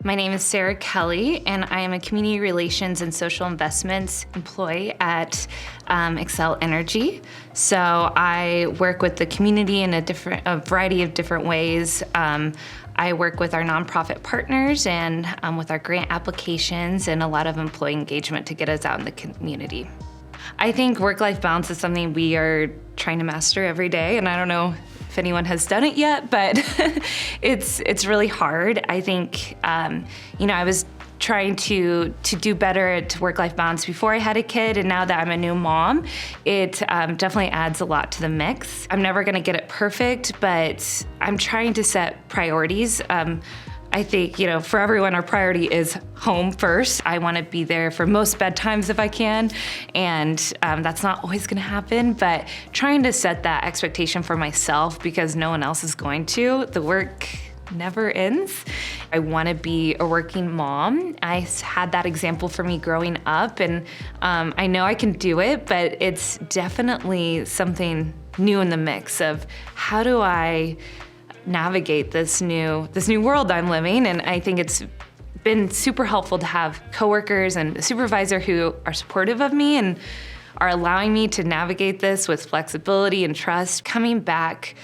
My name is Sarah Kelley, and I am a Community Relations and Social Investments employee at Xcel Energy. So I work with the community in a variety of different ways. I work with our nonprofit partners and with our grant applications and a lot of employee engagement to get us out in the community. I think work-life balance is something we are trying to master every day, and I don't know if anyone has done it yet, but it's really hard. I think, I was trying to do better at work-life balance before I had a kid, and now that I'm a new mom, it definitely adds a lot to the mix. I'm never gonna get it perfect, but I'm trying to set priorities. I think, for everyone, our priority is home first. I want to be there for most bedtimes if I can, and that's not always going to happen, but trying to set that expectation for myself because no one else is going to. The work never ends. I want to be a working mom. I had that example for me growing up, and I know I can do it, but it's definitely something new in the mix of how do I navigate this new world I'm living. And I think it's been super helpful to have coworkers and a supervisor who are supportive of me and are allowing me to navigate this with flexibility and trust. Coming back,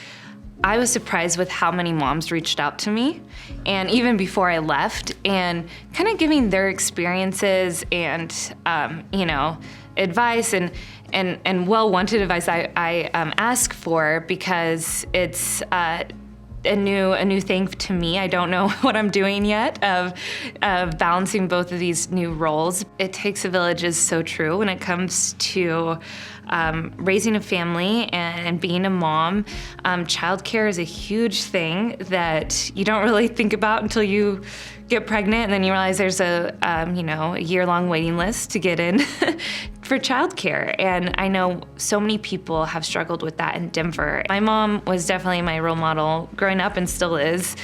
I was surprised with how many moms reached out to me, and even before I left, and kind of giving their experiences and advice and well-wanted advice I ask for, because it's a new thing to me. I don't know what I'm doing yet of balancing both of these new roles. It takes a village is so true when it comes to raising a family and being a mom. Childcare is a huge thing that you don't really think about until you get pregnant, and then you realize there's a year-long waiting list to get in for childcare. And I know so many people have struggled with that in Denver. My mom was definitely my role model growing up and still is.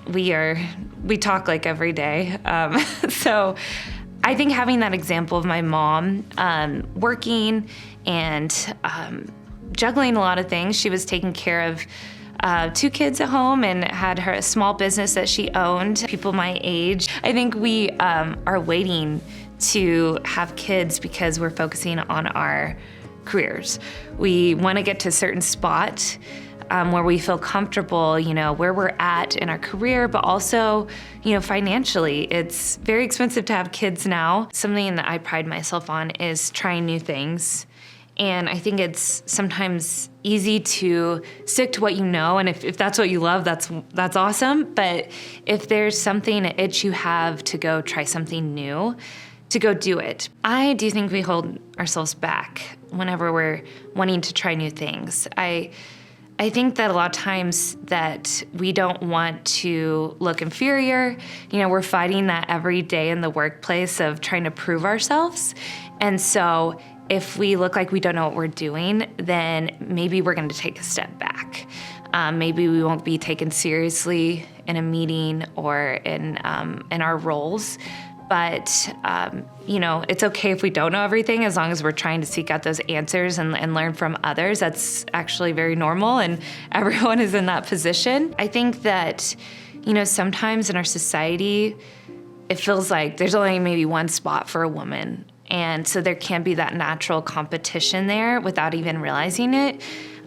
We talk like every day. So I think having that example of my mom working and juggling a lot of things. She was taking care of 2 kids at home and had her a small business that she owned. People my age, I think we are waiting to have kids because we're focusing on our careers. We want to get to a certain spot where we feel comfortable, where we're at in our career, but also, financially. It's very expensive to have kids now. Something that I pride myself on is trying new things. And I think it's sometimes easy to stick to what you know, and if that's what you love, that's awesome. But if there's something, an itch you have to go try something new, to go do it. I do think we hold ourselves back whenever we're wanting to try new things. I think that a lot of times that we don't want to look inferior. We're fighting that every day in the workplace of trying to prove ourselves. And so if we look like we don't know what we're doing, then maybe we're going to take a step back. Maybe we won't be taken seriously in a meeting or in our roles. But, it's okay if we don't know everything, as long as we're trying to seek out those answers and learn from others. That's actually very normal, and everyone is in that position. I think that, sometimes in our society, it feels like there's only maybe one spot for a woman. And so there can be that natural competition there without even realizing it.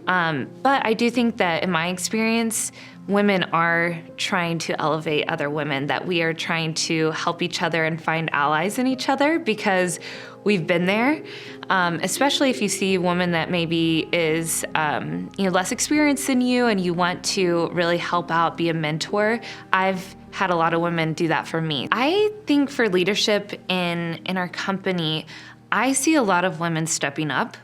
But I do think that in my experience, women are trying to elevate other women, that we are trying to help each other and find allies in each other because we've been there. Especially if you see a woman that maybe is less experienced than you and you want to really help out, be a mentor. I've had a lot of women do that for me. I think for leadership in our company, I see a lot of women stepping up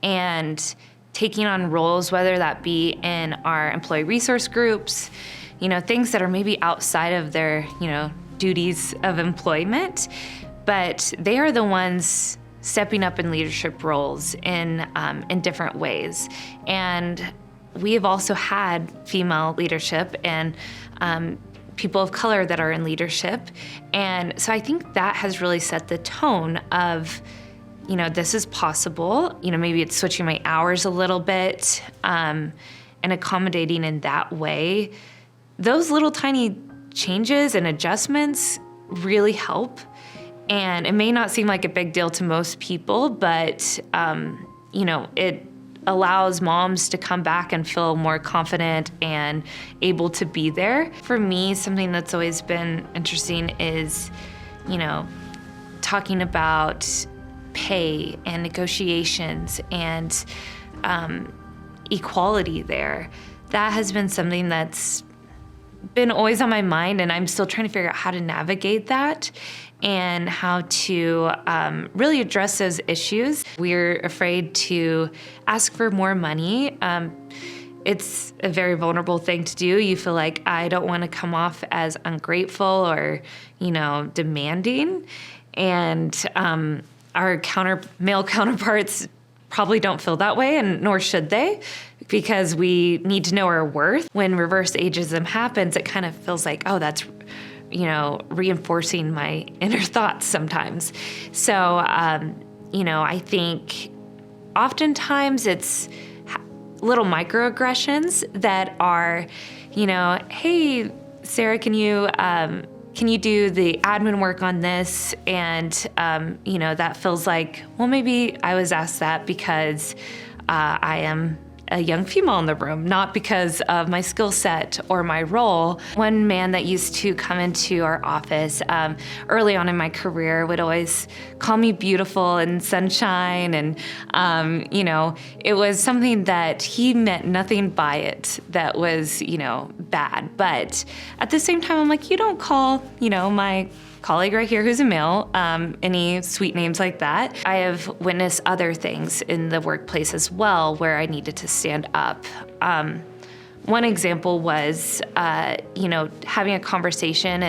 and taking on roles, whether that be in our employee resource groups, things that are maybe outside of their, duties of employment, but they are the ones stepping up in leadership roles in different ways. And we have also had female leadership and people of color that are in leadership. And so I think that has really set the tone of, this is possible. Maybe it's switching my hours a little bit and accommodating in that way. Those little tiny changes and adjustments really help. And it may not seem like a big deal to most people, but, it allows moms to come back and feel more confident and able to be there. For me, something that's always been interesting is, talking about pay and negotiations and equality there. That has been something that's been always on my mind, and I'm still trying to figure out how to navigate that and how to really address those issues. We're afraid to ask for more money. It's a very vulnerable thing to do. You feel like, I don't want to come off as ungrateful or, demanding. And our male counterparts probably don't feel that way, and nor should they, because we need to know our worth. When reverse ageism happens, it kind of feels like, oh, that's reinforcing my inner thoughts sometimes. So, I think oftentimes it's little microaggressions that are, hey, Sarah, can you do the admin work on this? And, that feels like, well, maybe I was asked that because I am a young female in the room, not because of my skill set or my role. One man that used to come into our office early on in my career would always call me beautiful and sunshine. And, it was something that he meant nothing by it that was, bad. But at the same time, I'm like, you don't call, my colleague right here who's a male, any sweet names like that. I have witnessed other things in the workplace as well where I needed to stand up. One example was, having a conversation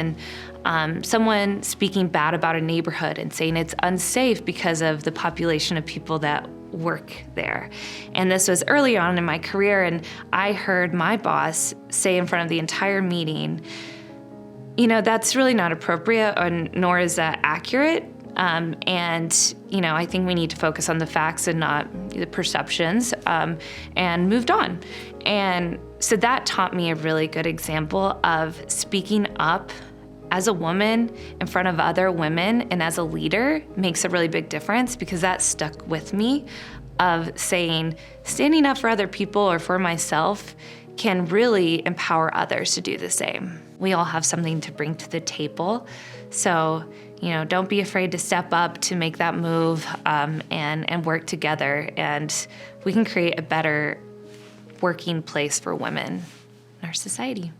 and someone speaking bad about a neighborhood and saying it's unsafe because of the population of people that work there. And this was early on in my career, and I heard my boss say in front of the entire meeting, that's really not appropriate, nor is that accurate. And, I think we need to focus on the facts and not the perceptions, and moved on. And so that taught me a really good example of speaking up as a woman in front of other women and as a leader makes a really big difference, because that stuck with me, of saying standing up for other people or for myself can really empower others to do the same. We all have something to bring to the table. So, don't be afraid to step up, to make that move, and work together. And we can create a better working place for women in our society.